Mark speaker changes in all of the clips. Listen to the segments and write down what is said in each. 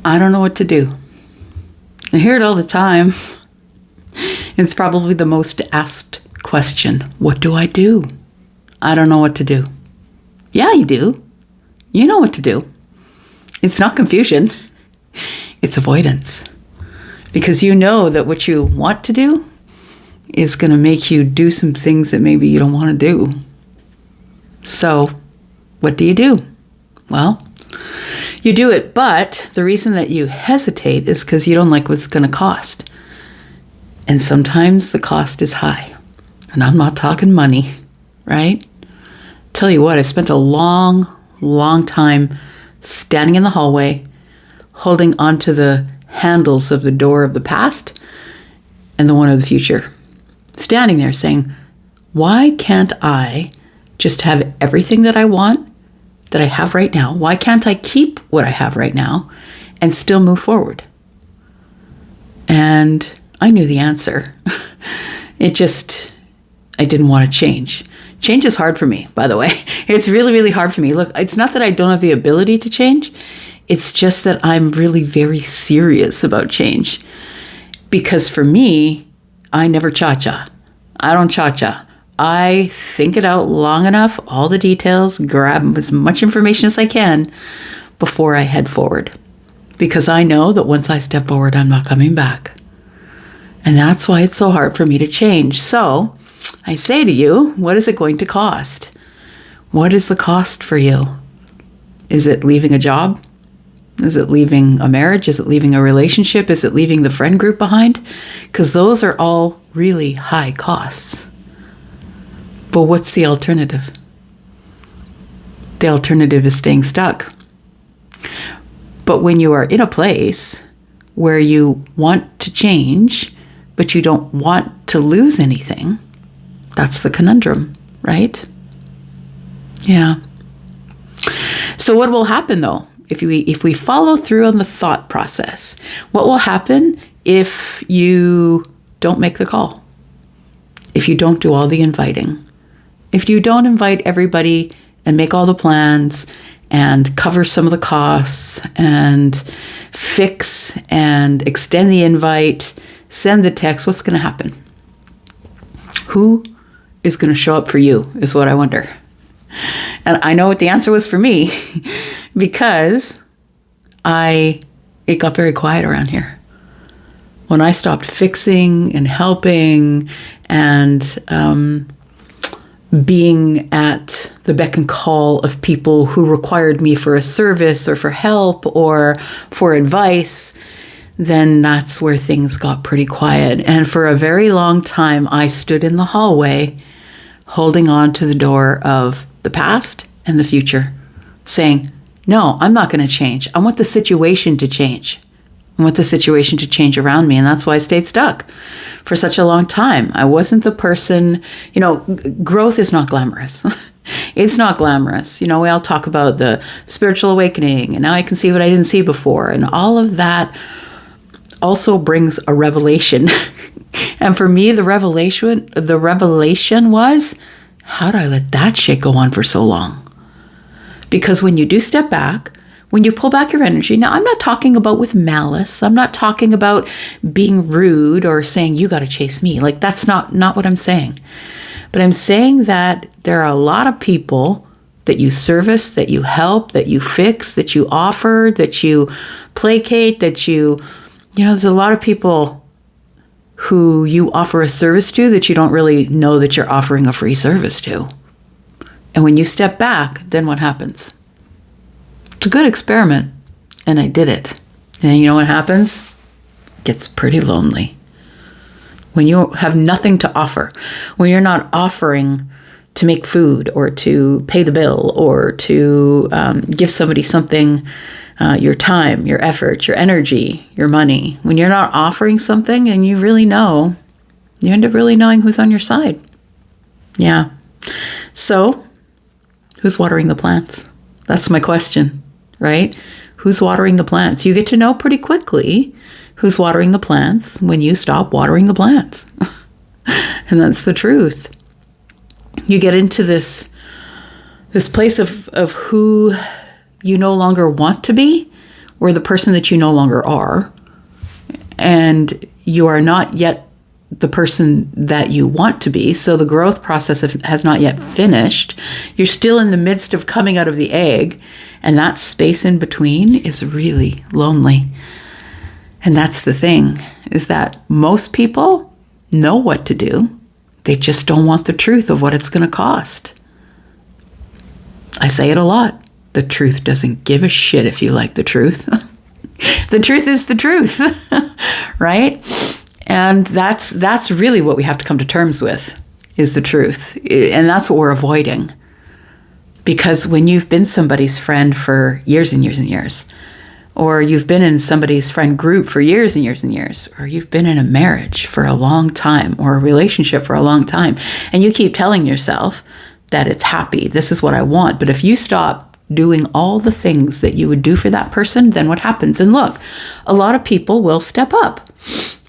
Speaker 1: I don't know what to do. I hear it all the time. It's probably the most asked question. What do I do? I don't know what to do. Yeah, you do. You know what to do. It's not confusion. It's avoidance. Because you know that what you want to do is going to make you do some things that maybe you don't want to do. So, what do? Well, you do it, but the reason that you hesitate is because you don't like what it's going to cost. And sometimes the cost is high. And I'm not talking money, right? Tell you what, I spent a long time standing in the hallway, holding onto the handles of the door of the past and the one of the future. Standing there saying, why can't I just have everything that I want, that I have right now? Why can't I keep what I have right now and still move forward? And I knew the answer. I didn't want to change. Change is hard for me, by the way. It's really hard for me. Look, it's not that I don't have the ability to change. It's just that I'm really very serious about change. Because for me, I never cha-cha. I don't cha-cha. I think it out long enough, all the details, grab as much information as I can before I head forward. Because I know that once I step forward, I'm not coming back. And that's why it's so hard for me to change. So I say to you, what is it going to cost? What is the cost for you? Is it leaving a job? Is it leaving a marriage? Is it leaving a relationship? Is it leaving the friend group behind? Because those are all really high costs. But what's the alternative? The alternative is staying stuck. But when you are in a place where you want to change, but you don't want to lose anything, that's the conundrum, right? Yeah. So what will happen though? If we follow through on the thought process, what will happen if you don't make the call? If you don't do all the inviting? If you don't invite everybody and make all the plans and cover some of the costs and fix and extend the invite, send the text, what's going to happen? Who is going to show up for you is what I wonder. And I know what the answer was for me because it got very quiet around here. When I stopped fixing and helping and being at the beck and call of people who required me for a service or for help or for advice, then that's where things got pretty quiet. And for a very long time, I stood in the hallway holding on to the door of the past and the future, saying, no, I'm not going to change. I want the situation to change. I want the situation to change around me. And that's why I stayed stuck for such a long time. I wasn't the person, growth is not glamorous. It's not glamorous. We all talk about the spiritual awakening and now I can see what I didn't see before. And all of that also brings a revelation. And for me, the revelation was, how did I let that shit go on for so long? Because when you do step back, when you pull back your energy, now I'm not talking about with malice. I'm not talking about being rude or saying, you got to chase me. Like that's not what I'm saying. But I'm saying that there are a lot of people that you service, that you help, that you fix, that you offer, that you placate, that there's a lot of people who you offer a service to that you don't really know that you're offering a free service to. And when you step back, then what happens? It's a good experiment. And I did it. And you know what happens? It gets pretty lonely. When you have nothing to offer, when you're not offering to make food or to pay the bill or to give somebody something, your time, your effort, your energy, your money, when you're not offering something and you really know, you end up really knowing who's on your side. Yeah. So, who's watering the plants? That's my question, right? Who's watering the plants? You get to know pretty quickly who's watering the plants when you stop watering the plants. And that's the truth. You get into this place of who you no longer want to be, or the person that you no longer are, and you are not yet the person that you want to be. So the growth process has not yet finished. You're still in the midst of coming out of the egg, and that space in between is really lonely. And that's the thing, is that most people know what to do. They just don't want the truth of what it's going to cost. I say it a lot. The truth doesn't give a shit if you like the truth. The truth is the truth, right? And that's really what we have to come to terms with, is the truth. And that's what we're avoiding. Because when you've been somebody's friend for years and years and years, or you've been in somebody's friend group for years and years and years, or you've been in a marriage for a long time, or a relationship for a long time, and you keep telling yourself that it's happy, this is what I want. But if you stop doing all the things that you would do for that person, then what happens? And look, a lot of people will step up.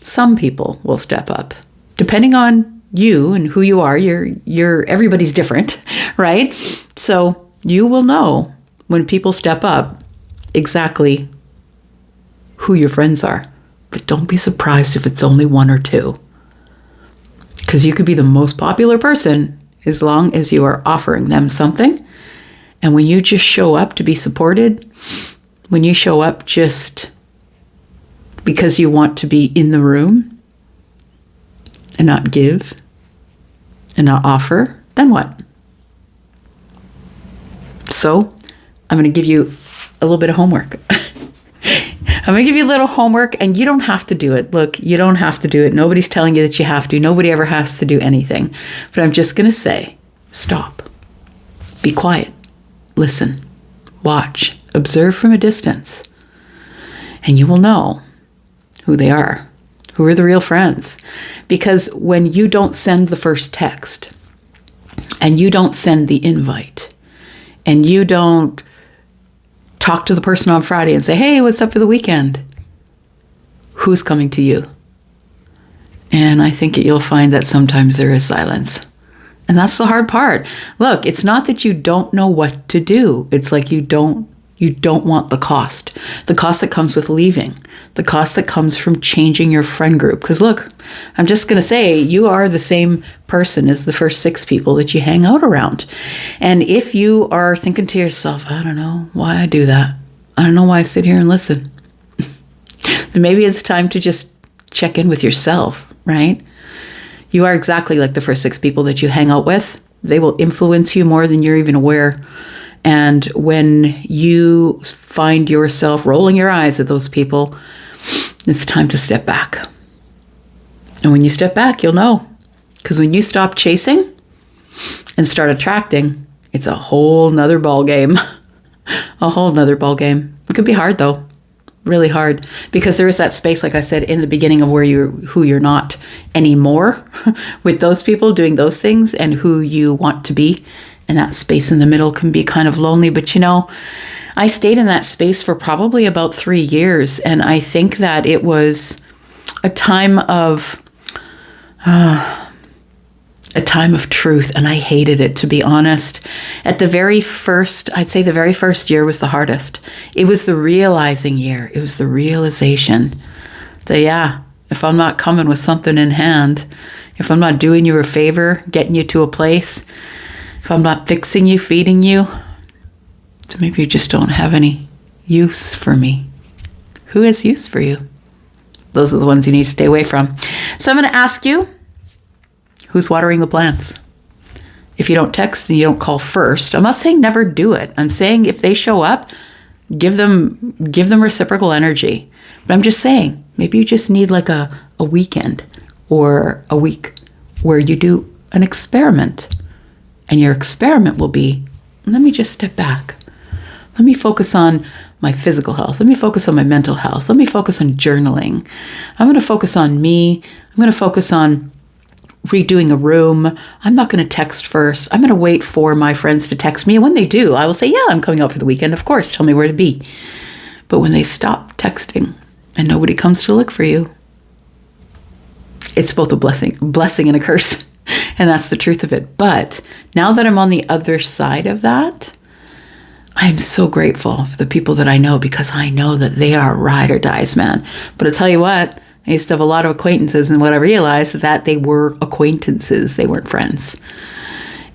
Speaker 1: Some people will step up. Depending on you and who you are, everybody's different, right? So you will know when people step up exactly who your friends are. But don't be surprised if it's only one or two. Because you could be the most popular person as long as you are offering them something. And when you just show up to be supported, when you show up just because you want to be in the room and not give and not offer, then what? So I'm going to give you a little bit of homework. I'm going to give you a little homework, and you don't have to do it. Look, you don't have to do it. Nobody's telling you that you have to. Nobody ever has to do anything. But I'm just going to say, stop. Be quiet. Listen. Watch. Observe from a distance. And you will know who they are. Who are the real friends. Because when you don't send the first text, and you don't send the invite, and you don't talk to the person on Friday and say, hey, what's up for the weekend? Who's coming to you? And I think you'll find that sometimes there is silence. And that's the hard part. Look, it's not that you don't know what to do. It's like you don't want the cost that comes with leaving, the cost that comes from changing your friend group. Because look, I'm just going to say, you are the same person as the first 6 people that you hang out around. And if you are thinking to yourself, I don't know why I do that, I don't know why I sit here and listen, then maybe it's time to just check in with yourself, right? You are exactly like the first 6 people that you hang out with. They will influence you more than you're even aware. And when you find yourself rolling your eyes at those people, it's time to step back. And when you step back, you'll know. Because when you stop chasing and start attracting, it's a whole nother ball game. A whole nother ball game. It could be hard though. Really hard. Because there is that space, like I said, in the beginning of who you're not anymore with those people doing those things, and who you want to be. And that space in the middle can be kind of lonely. But I stayed in that space for probably about 3 years. And I think that it was a time of truth. And I hated it, to be honest. I'd say the very first year was the hardest. It was the realizing year. It was the realization that, if I'm not coming with something in hand, if I'm not doing you a favor, getting you to a place, if I'm not fixing you, feeding you, so maybe you just don't have any use for me. Who has use for you? Those are the ones you need to stay away from. So I'm going to ask you, who's watering the plants? If you don't text and you don't call first, I'm not saying never do it. I'm saying if they show up, give them reciprocal energy. But I'm just saying, maybe you just need like a weekend or a week where you do an experiment. And your experiment will be, let me just step back. Let me focus on my physical health. Let me focus on my mental health. Let me focus on journaling. I'm going to focus on me. I'm going to focus on redoing a room. I'm not going to text first. I'm going to wait for my friends to text me. And when they do, I will say, yeah, I'm coming out for the weekend. Of course, tell me where to be. But when they stop texting and nobody comes to look for you, it's both a blessing and a curse. And that's the truth of it. But now that I'm on the other side of that, I'm so grateful for the people that I know, because I know that they are ride or dies, man. But I'll tell you what, I used to have a lot of acquaintances, and what I realized is that they were acquaintances. They weren't friends.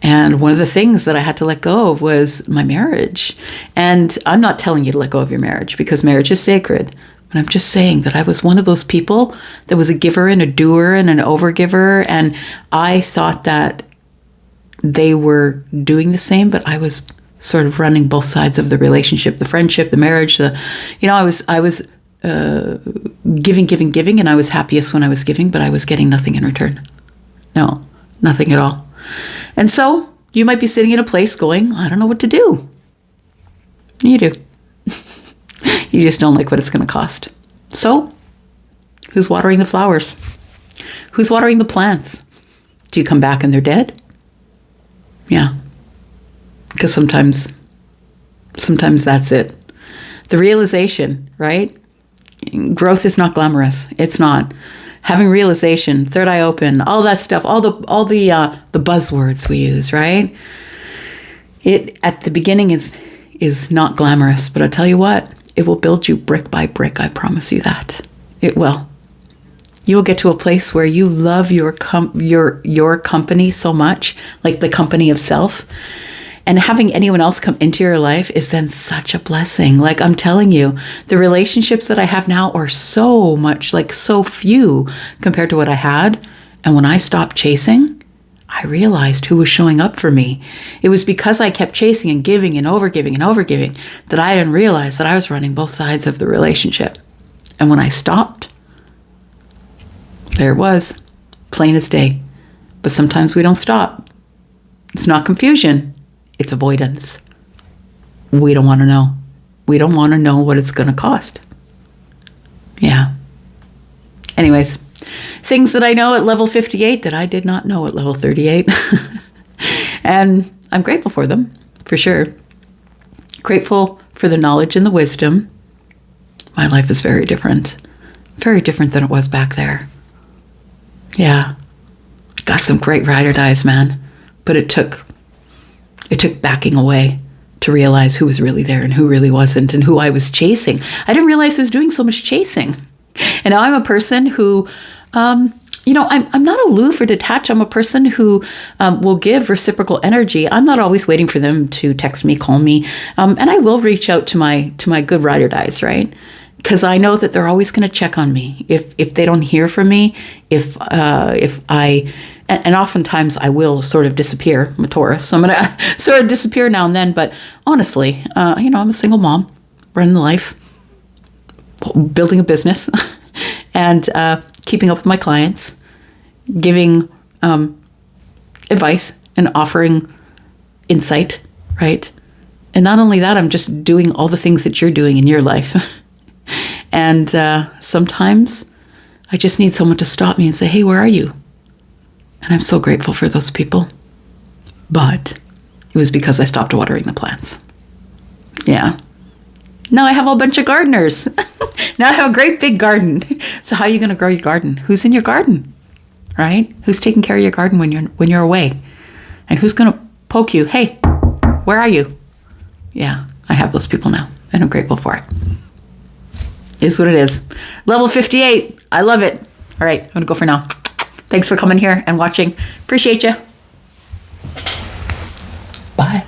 Speaker 1: And one of the things that I had to let go of was my marriage. And I'm not telling you to let go of your marriage, because marriage is sacred. But I'm just saying that I was one of those people that was a giver and a doer and an overgiver. And I thought that they were doing the same, but I was sort of running both sides of the relationship, the friendship, the marriage. I was giving, and I was happiest when I was giving, but I was getting nothing in return. No, nothing at all. And so you might be sitting in a place going, I don't know what to do. You do. You just don't like what it's going to cost. So who's watering the flowers? Who's watering the plants? Do you come back and they're dead? Yeah. Because sometimes that's it. The realization, right? Growth is not glamorous. It's not. Having realization, third eye open, all that stuff, all the buzzwords we use, right? It at the beginning is not glamorous, but I tell you what, it will build you brick by brick. I promise you that. It will. You will get to a place where you love your company so much, like the company of self. And having anyone else come into your life is then such a blessing. Like, I'm telling you, the relationships that I have now are so much, like so few compared to what I had. And when I stopped chasing, I realized who was showing up for me. It was because I kept chasing and giving and overgiving that I didn't realize that I was running both sides of the relationship. And when I stopped, there it was, plain as day. But sometimes we don't stop. It's not confusion. It's avoidance. We don't want to know. We don't want to know what it's going to cost. Yeah. Anyways, things that I know at level 58 that I did not know at level 38. And I'm grateful for them, for sure. Grateful for the knowledge and the wisdom. My life is very different than it was back there. Yeah. Got some great ride or dies, man. But it took backing away to realize who was really there and who really wasn't, and who I was chasing. I didn't realize I was doing so much chasing. And now I'm a person who, I'm not aloof or detached. I'm a person who will give reciprocal energy. I'm not always waiting for them to text me, call me. And I will reach out to my good ride or dies, right? Because I know that they're always going to check on me. If they don't hear from me, if I... And oftentimes I will sort of disappear. I'm a Taurus, so I'm going to sort of disappear now and then. But honestly, I'm a single mom, running life, building a business, and keeping up with my clients, giving advice and offering insight, right? And not only that, I'm just doing all the things that you're doing in your life. And sometimes I just need someone to stop me and say, hey, where are you? And I'm so grateful for those people. But it was because I stopped watering the plants. Yeah. Now I have a bunch of gardeners. Now I have a great big garden. So how are you going to grow your garden? Who's in your garden? Right? Who's taking care of your garden when you're away? And who's going to poke you? Hey, where are you? Yeah, I have those people now. And I'm grateful for it. It is what it is. Level 58. I love it. All right, I'm going to go for now. Thanks for coming here and watching. Appreciate you. Bye.